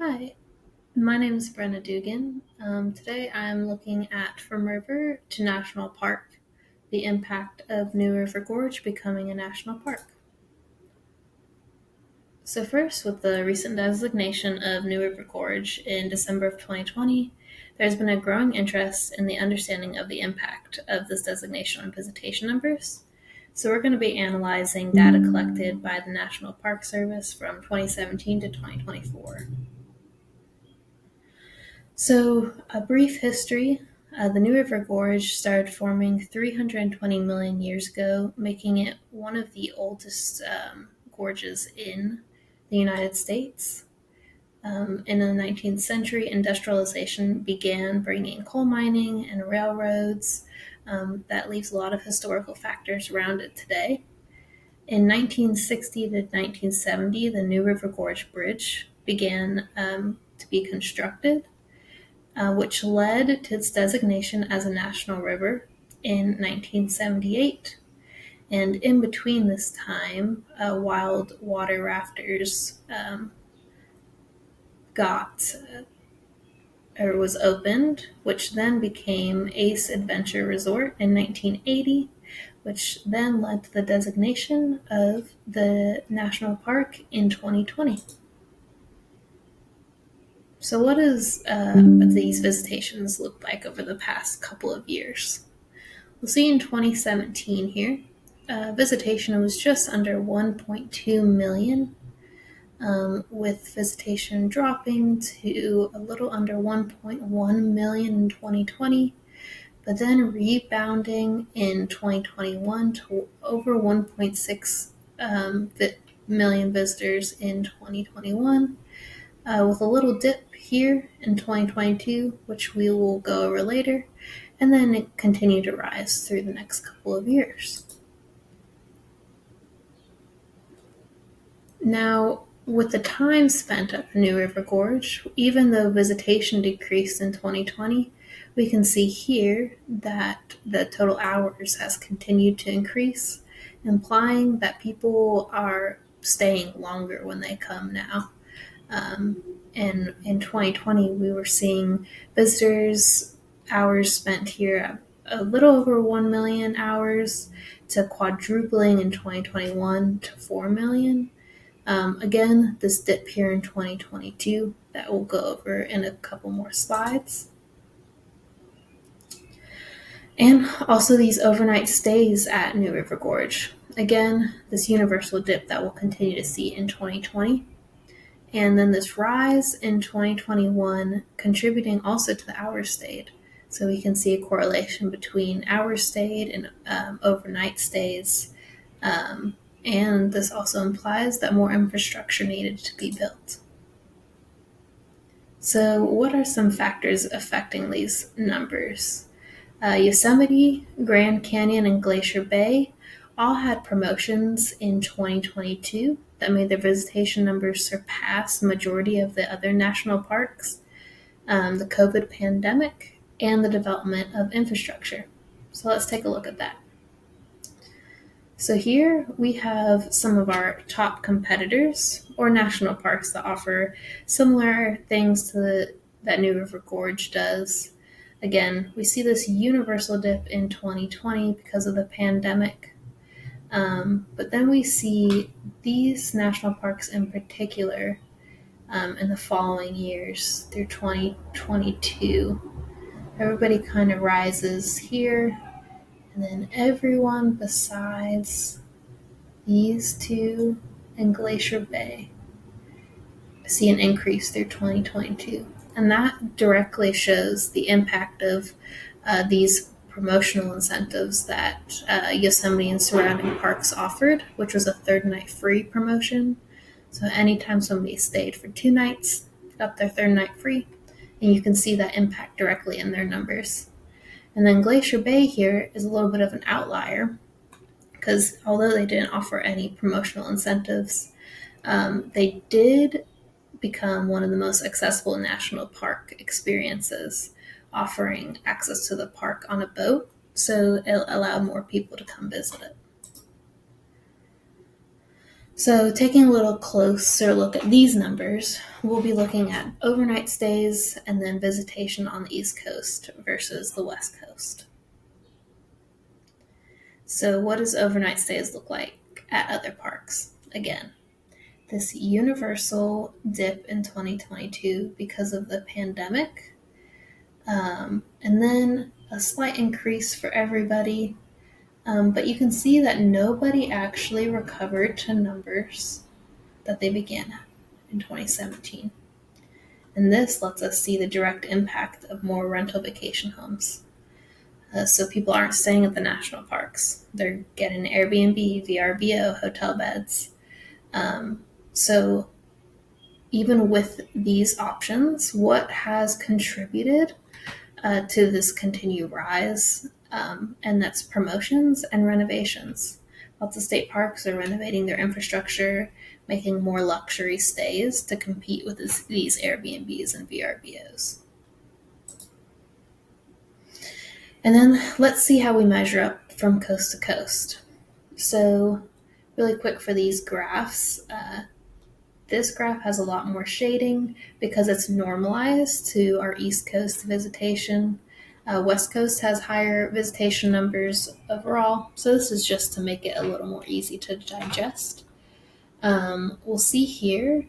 Hi, my name is Brenna Dugan. Today I'm looking at From River to National Park, the impact of New River Gorge becoming a national park. So first, with the recent designation of New River Gorge in December of 2020, there's been a growing interest in the understanding of the impact of this designation on visitation numbers. So we're going to be analyzing data collected by the National Park Service from 2017 to 2024. So, a brief history. The New River Gorge started forming 320 million years ago, making it one of the oldest gorges in the United States. In the 19th century, industrialization began bringing coal mining and railroads. That leaves a lot of historical factors around it today. In 1960 to 1970, the New River Gorge Bridge began to be constructed, which led to its designation as a national river in 1978. And in between this time, wild water rafters got or was opened, which then became Ace Adventure Resort in 1980, which then led to the designation of the national park in 2020. So, what does these visitations look like over the past couple of years? We'll see in 2017 here, visitation was just under 1.2 million, with visitation dropping to a little under 1.1 million in 2020, but then rebounding in 2021 to over 1.6 million visitors in 2021, with a little dip here in 2022, which we will go over later, and then it continued to rise through the next couple of years. Now, with the time spent at the New River Gorge, even though visitation decreased in 2020, we can see here that the total hours has continued to increase, implying that people are staying longer when they come now. And in 2020, we were seeing visitors' hours spent here a little over 1 million hours to quadrupling in 2021 to 4 million. Again, this dip here in 2022 that we'll go over in a couple more slides. And also these overnight stays at New River Gorge. Again, this universal dip that we'll continue to see in 2020. And then this rise in 2021 contributing also to the hours stayed. So we can see a correlation between hours stayed and overnight stays. And this also implies that more infrastructure needed to be built. So what are some factors affecting these numbers? Yosemite, Grand Canyon, and Glacier Bay all had promotions in 2022 that made their visitation numbers surpass the majority of the other national parks, the COVID pandemic, and the development of infrastructure. So let's take a look at that. So here we have some of our top competitors or national parks that offer similar things to that New River Gorge does. Again, we see this universal dip in 2020 because of the pandemic. But then we see these national parks in particular in the following years through 2022. Everybody kind of rises here, and then everyone besides these two and Glacier Bay see an increase through 2022. And that directly shows the impact of these promotional incentives that Yosemite and surrounding parks offered, which was a third night free promotion. So anytime somebody stayed for 2 nights, got their third night free, and you can see that impact directly in their numbers. And then Glacier Bay here is a little bit of an outlier because although they didn't offer any promotional incentives, they did become one of the most accessible national park experiences, offering access to the park on a boat, so it allowed more people to come visit it. So taking a little closer look at these numbers, we'll be looking at overnight stays and then visitation on the East Coast versus the West Coast. So what does overnight stays look like at other parks? Again, this universal dip in 2022 because of the pandemic, and then a slight increase for everybody. But you can see that nobody actually recovered to numbers that they began at in 2017. And this lets us see the direct impact of more rental vacation homes. So people aren't staying at the national parks. They're getting Airbnb, VRBO, hotel beds. So even with these options, what has contributed to this continued rise? And that's promotions and renovations. Lots of state parks are renovating their infrastructure, making more luxury stays to compete with these Airbnbs and VRBOs. And then let's see how we measure up from coast to coast. So really quick for these graphs, this graph has a lot more shading because it's normalized to our East Coast visitation. West Coast has higher visitation numbers overall, so this is just to make it a little more easy to digest. We'll see here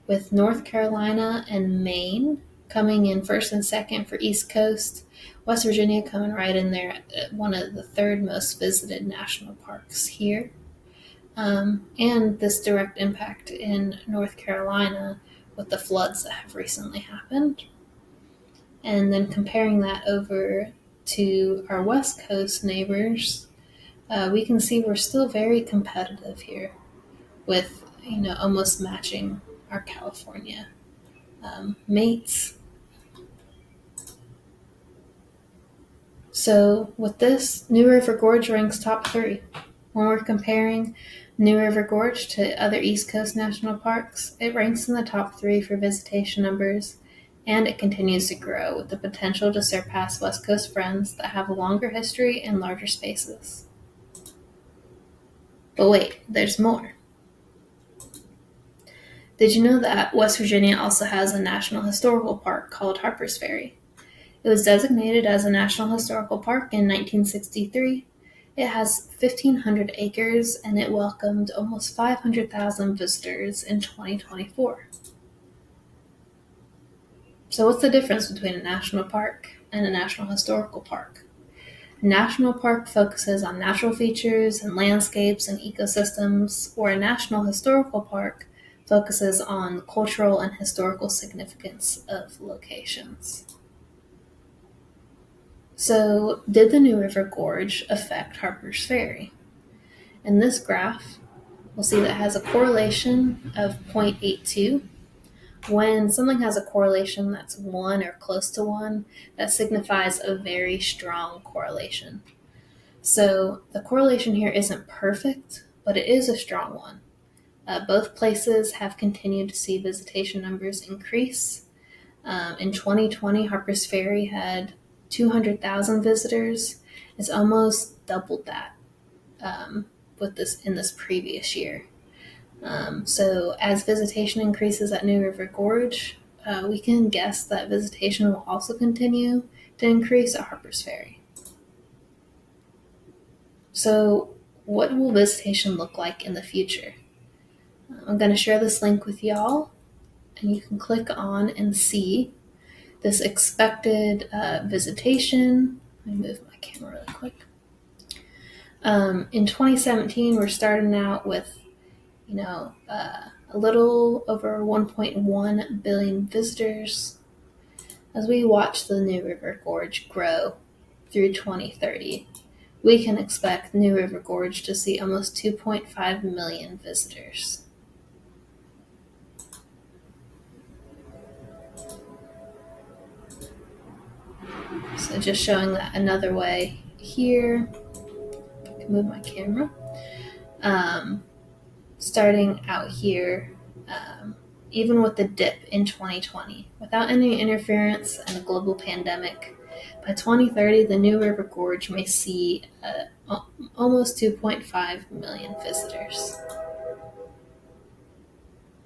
with North Carolina and Maine coming in first and second for East Coast, West Virginia coming right in there at one of the third most visited national parks here. And this direct impact in North Carolina with the floods that have recently happened. And then comparing that over to our West Coast neighbors, we can see we're still very competitive here with, almost matching our California mates. So with this, New River Gorge ranks top 3. When we're comparing New River Gorge to other East Coast national parks, it ranks in the top 3 for visitation numbers, and it continues to grow with the potential to surpass West Coast friends that have a longer history and larger spaces. But wait, there's more. Did you know that West Virginia also has a national historical park called Harpers Ferry? It was designated as a National Historical Park in 1963. It has 1,500 acres and it welcomed almost 500,000 visitors in 2024. So what's the difference between a national park and a national historical park? A national park focuses on natural features and landscapes and ecosystems, where a national historical park focuses on the cultural and historical significance of locations. So, did the New River Gorge affect Harpers Ferry? In this graph, we'll see that it has a correlation of 0.82. When something has a correlation that's 1 or close to 1, that signifies a very strong correlation. So the correlation here isn't perfect, but it is a strong one. Both places have continued to see visitation numbers increase. In 2020, Harpers Ferry had 200,000 visitors. It's almost doubled that in this previous year. So as visitation increases at New River Gorge, we can guess that visitation will also continue to increase at Harpers Ferry. So what will visitation look like in the future? I'm going to share this link with y'all, and you can click on and see this expected visitation. Let me move my camera really quick. In 2017, we're starting out with, a little over 1.1 billion visitors. As we watch the New River Gorge grow through 2030, we can expect New River Gorge to see almost 2.5 million visitors. So just showing that another way here. I can move my camera. Starting out here, even with the dip in 2020, without any interference and a global pandemic, by 2030, the New River Gorge may see almost 2.5 million visitors.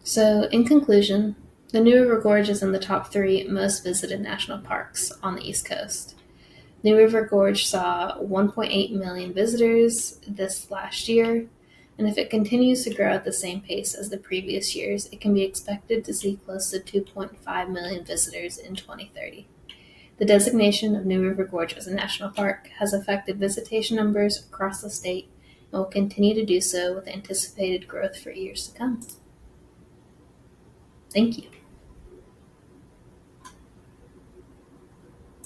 So, in conclusion, the New River Gorge is in the top 3 most visited national parks on the East Coast. New River Gorge saw 1.8 million visitors this last year, and if it continues to grow at the same pace as the previous years, it can be expected to see close to 2.5 million visitors in 2030. The designation of New River Gorge as a national park has affected visitation numbers across the state and will continue to do so with anticipated growth for years to come. Thank you.